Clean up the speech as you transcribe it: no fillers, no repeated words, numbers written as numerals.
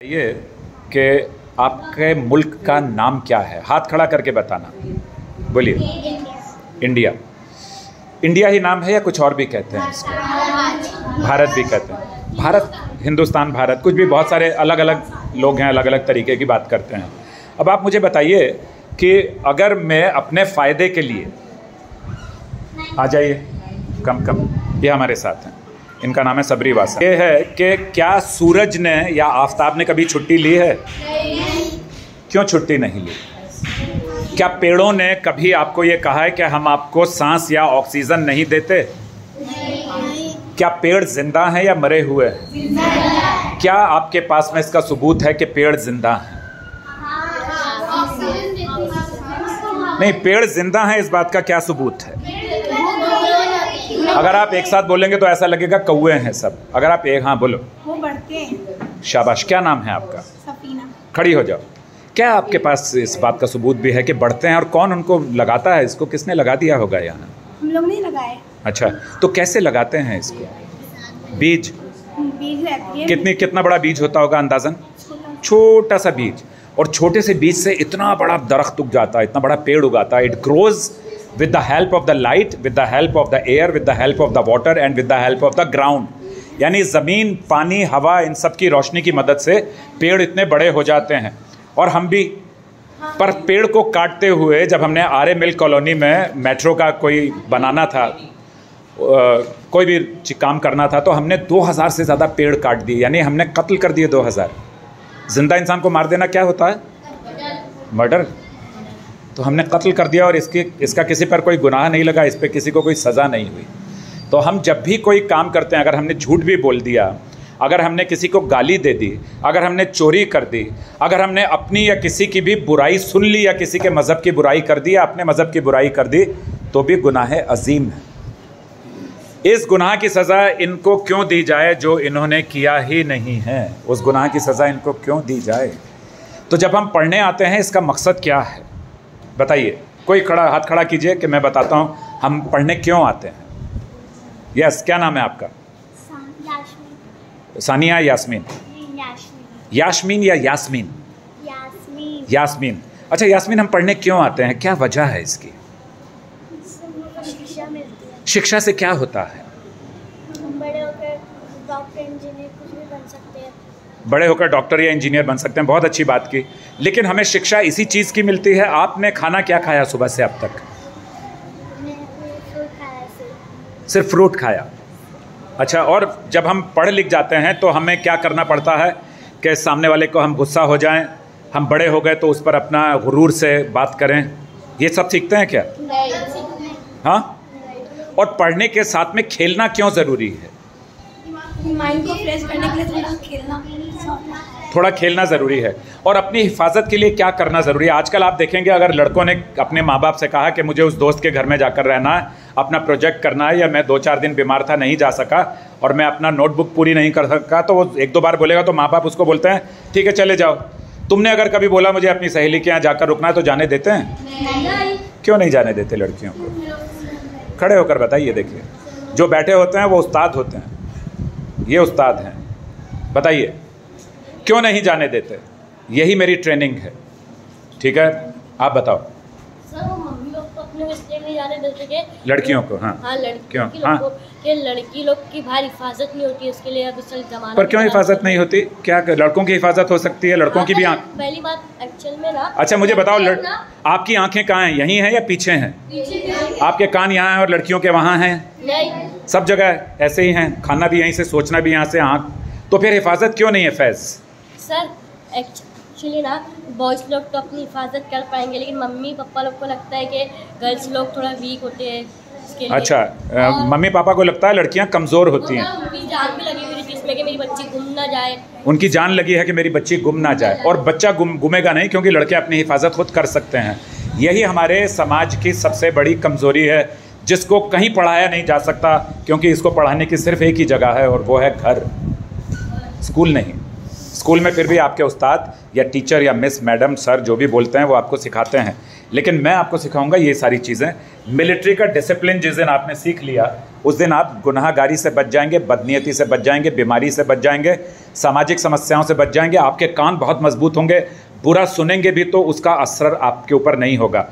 ये कि आपके मुल्क का नाम क्या है? हाथ खड़ा करके बताना। बोलिए। इंडिया। इंडिया ही नाम है या कुछ और भी कहते हैं इसको? भारत भी कहते हैं। भारत, हिंदुस्तान, भारत, कुछ भी, बहुत सारे अलग अलग लोग हैं, अलग अलग तरीके की बात करते हैं। अब आप मुझे बताइए कि अगर मैं अपने फ़ायदे के लिए, आ जाइए, कम, ये हमारे साथ हैं, इनका नाम है सबरी वासा। ये है कि क्या सूरज ने या आफताब ने कभी छुट्टी ली है? क्यों छुट्टी नहीं ली? क्या पेड़ों ने कभी आपको ये कहा है कि हम आपको सांस या ऑक्सीजन नहीं देते? क्या पेड़ जिंदा हैं या मरे हुए हैं? क्या आपके पास में इसका सबूत है कि पेड़ जिंदा हैं? नहीं, पेड़ जिंदा हैं, इस बात का क्या सबूत है? अगर आप एक साथ बोलेंगे तो ऐसा लगेगा कौवे हैं सब। अगर आप एक, हाँ बोलो। वो बढ़ते हैं। शाबाश। क्या नाम है आपका? सफीना। खड़ी हो जाओ। क्या आपके पास इस बात का सबूत भी है कि बढ़ते हैं? और कौन उनको लगाता है? इसको किसने लगा दिया होगा यहाँ? हम लोग नहीं लगाए। अच्छा, तो कैसे लगाते हैं इसको? बीज रहती है। कितना बड़ा बीज होता होगा अंदाजन? छोटा सा बीज, और छोटे से बीज से इतना बड़ा दरख्त उग जाता है, इतना बड़ा पेड़ उगाता है। It grows with the help of the light, with the help of the air, with the help of the water and with the help of the ground। यानी ज़मीन, पानी, हवा, इन सब की रोशनी की मदद से पेड़ इतने बड़े हो जाते हैं। और हम भी, पर पेड़ को काटते हुए, जब हमने आर्य मिल कॉलोनी में मेट्रो का कोई बनाना था, कोई भी काम करना था, तो हमने 2000 से ज़्यादा पेड़ काट दिए, यानी हमने कत्ल कर दिए 2000। जिंदा इंसान को मार देना क्या होता है? मर्डर। तो हमने कत्ल कर दिया, और इसका किसी पर कोई गुनाह नहीं लगा, इस पर किसी को कोई सज़ा नहीं हुई। तो हम जब भी कोई काम करते हैं, अगर हमने झूठ भी बोल दिया, अगर हमने किसी को गाली दे दी, अगर हमने चोरी कर दी, अगर हमने अपनी या किसी की भी बुराई सुन ली, या किसी के मज़हब की बुराई कर दी, या अपने मज़हब की बुराई कर दी, तो भी गुनाह अजीम है। इस गुनाह की सज़ा इनको क्यों दी जाए जो इन्होंने किया ही नहीं है? उस गुनाह की सज़ा इनको क्यों दी जाए? तो जब हम पढ़ने आते हैं, इसका मकसद क्या है बताइए? कोई हाथ खड़ा कीजिए कि मैं बताता हूँ हम पढ़ने क्यों आते हैं। यस, क्या नाम है आपका? सानिया, यास्मीन? यास्मीन या यास्मीन? यास्मीन। अच्छा यास्मीन, हम पढ़ने क्यों आते हैं? क्या वजह है इसकी? शिक्षा मिलती है। शिक्षा से क्या होता है? बड़े होकर डॉक्टर, इंजीनियर कुछ भी बन सकते हैं। बड़े होकर डॉक्टर या इंजीनियर बन सकते हैं, बहुत अच्छी बात की। लेकिन हमें शिक्षा इसी चीज़ की मिलती है। आपने खाना क्या खाया सुबह से अब तक? सिर्फ फ्रूट खाया। अच्छा, और जब हम पढ़ लिख जाते हैं तो हमें क्या करना पड़ता है कि सामने वाले को हम गुस्सा हो जाएं, हम बड़े हो गए तो उस पर अपना गुरूर से बात करें, ये सब सीखते हैं क्या? हाँ। और पढ़ने के साथ में खेलना क्यों ज़रूरी है? माइंड को फ्रेश करने के लिए थोड़ा खेलना ज़रूरी है। और अपनी हिफाजत के लिए क्या करना ज़रूरी है? आजकल आप देखेंगे, अगर लड़कों ने अपने माँ बाप से कहा कि मुझे उस दोस्त के घर में जाकर रहना है, अपना प्रोजेक्ट करना है, या मैं 2-4 दिन बीमार था, नहीं जा सका, और मैं अपना नोटबुक पूरी नहीं कर सका, तो वो 1-2 बार बोलेगा तो माँ बाप उसको बोलते हैं ठीक है चले जाओ। तुमने अगर कभी बोला मुझे अपनी सहेली के यहाँ जाकर रुकना है, तो जाने देते हैं? क्यों नहीं जाने देते लड़कियों को? खड़े होकर बताइए। देखिए, जो बैठे होते हैं वो उस्ताद होते हैं, ये उस्ताद हैं। बताइए क्यों नहीं जाने देते? यही मेरी ट्रेनिंग है, ठीक है? आप बताओ। सर, वो मम्मी लोग को अपने इसलिए नहीं जाने देते कि लड़कियों को? हाँ, लड़कियों को कि लड़की लोग की बाहर हिफाजत नहीं होती, उसके लिए अब इस जमाना पर क्यों हिफाजत नहीं होती? क्या लड़कों की हिफाजत हो सकती है? लड़कों की भी आँख? पहली बात एक्चुअल में ना। अच्छा मुझे बताओ, आपकी आंखें कहाँ हैं? यहीं हैं या पीछे हैं? आपके कान यहाँ हैं और लड़कियों के वहाँ हैं? नहीं, सब जगह ऐसे ही हैं। खाना भी यहीं से, सोचना भी यहाँ से, आँख। तो फिर हिफाजत क्यों नहीं है फैज़? सर एक्चुअली ना, बॉयज़ लोग तो अपनी हिफाजत कर पाएंगे, लेकिन मम्मी पापा लोग को लगता है कि गर्ल्स लोग थोड़ा वीक होते हैं इसके लिए। अच्छा, मम्मी पापा को लगता है लड़कियां कमज़ोर होती हैं। उनकी जान भी लगी हुई थी जिसमें कि मेरी बच्ची गुम ना जाए। उनकी जान लगी है कि मेरी बच्ची गुम ना जाए, और बच्चा गुमेगा नहीं, क्योंकि लड़के अपनी हिफाजत खुद कर सकते हैं। यही हमारे समाज की सबसे बड़ी कमज़ोरी है, जिसको कहीं पढ़ाया नहीं जा सकता, क्योंकि इसको पढ़ाने की सिर्फ एक ही जगह है, और वो है घर, स्कूल नहीं। स्कूल में फिर भी आपके उस्ताद या टीचर या मिस, मैडम, सर जो भी बोलते हैं वो आपको सिखाते हैं, लेकिन मैं आपको सिखाऊंगा ये सारी चीज़ें। मिलिट्री का डिसिप्लिन जिस दिन आपने सीख लिया उस दिन आप गुनाहगारी से बच जाएंगे, बदनीयती से बच जाएंगे, बीमारी से बच जाएंगे, सामाजिक समस्याओं से बच जाएंगे। आपके कान बहुत मजबूत होंगे, बुरा सुनेंगे भी तो उसका असर आपके ऊपर नहीं होगा।